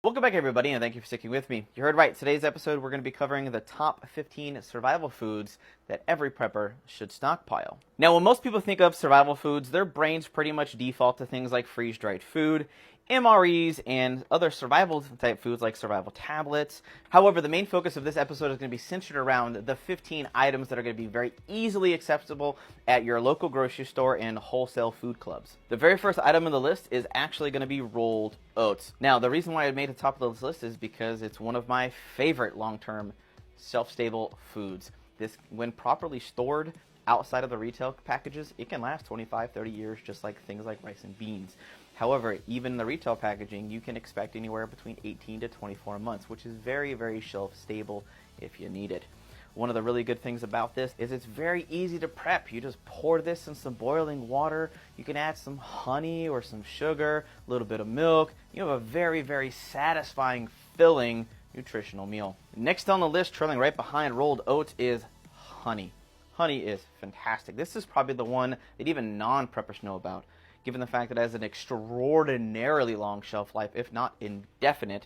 Welcome back, everybody, and thank you for sticking with me. You heard right. Today's episode, we're going to be covering the top 15 survival foods that every prepper should stockpile. Now, when most people think of survival foods, their brains pretty much default to things like freeze-dried food, MREs, and other survival-type foods like survival tablets. However, the main focus of this episode is going to be centered around the 15 items that are going to be very easily accessible at your local grocery store and wholesale food clubs. The very first item on the list is actually going to be rolled oats. Now, the reason why I made the top of this list is because it's one of my favorite long-term shelf-stable foods. This, when properly stored outside of the retail packages, it can last 25, 30 years, just like things like rice and beans. However, even in the retail packaging, you can expect anywhere between 18 to 24 months, which is very, very shelf stable if you need it. One of the really good things about this is it's very easy to prep. You just pour this in some boiling water. You can add some honey or some sugar, a little bit of milk. You have a very, very satisfying, filling, nutritional meal. Next on the list, trailing right behind rolled oats, is honey. Honey is fantastic. This is probably the one that even non-preppers know about, given the fact that it has an extraordinarily long shelf life, if not indefinite.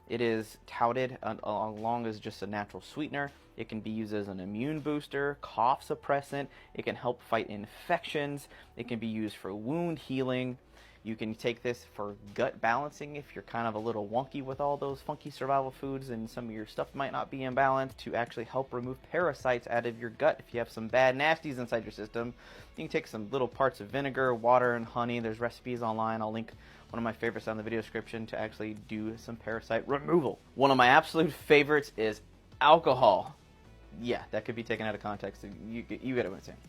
It is touted along as just a natural sweetener. It can be used as an immune booster, cough suppressant. It can help fight infections. It can be used for wound healing. You can take this for gut balancing if you're kind of a little wonky with all those funky survival foods and some of your stuff might not be in balance, to actually help remove parasites out of your gut. If you have some bad nasties inside your system, you can take some little parts of vinegar, water, and honey. There's recipes online. I'll link one of my favorites down in the video description to actually do some parasite removal. One of my absolute favorites is alcohol. Yeah, that could be taken out of context. You get what I'm saying.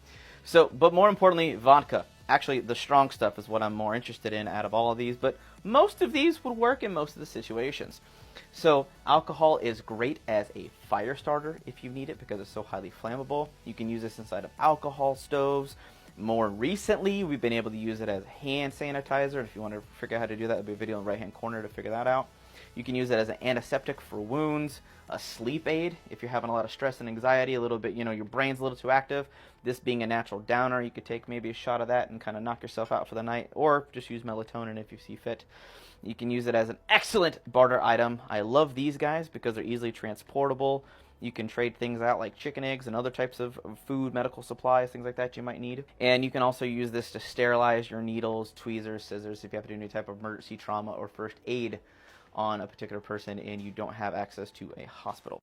So, but more importantly, vodka. Actually, the strong stuff is what I'm more interested in out of all of these, but most of these would work in most of the situations. So, alcohol is great as a fire starter if you need it because it's so highly flammable. You can use this inside of alcohol stoves. More recently, we've been able to use it as hand sanitizer. If you want to figure out how to do that, there'll be a video in the right-hand corner to figure that out. You can use it as an antiseptic for wounds, a sleep aid if you're having a lot of stress and anxiety, a little bit, your brain's a little too active. This being a natural downer, you could take maybe a shot of that and kind of knock yourself out for the night, or just use melatonin if you see fit. You can use it as an excellent barter item. I love these guys because they're easily transportable. You can trade things out like chicken eggs and other types of food, medical supplies, things like that you might need. And you can also use this to sterilize your needles, tweezers, scissors if you have to do any type of emergency trauma or first aid on a particular person and you don't have access to a hospital.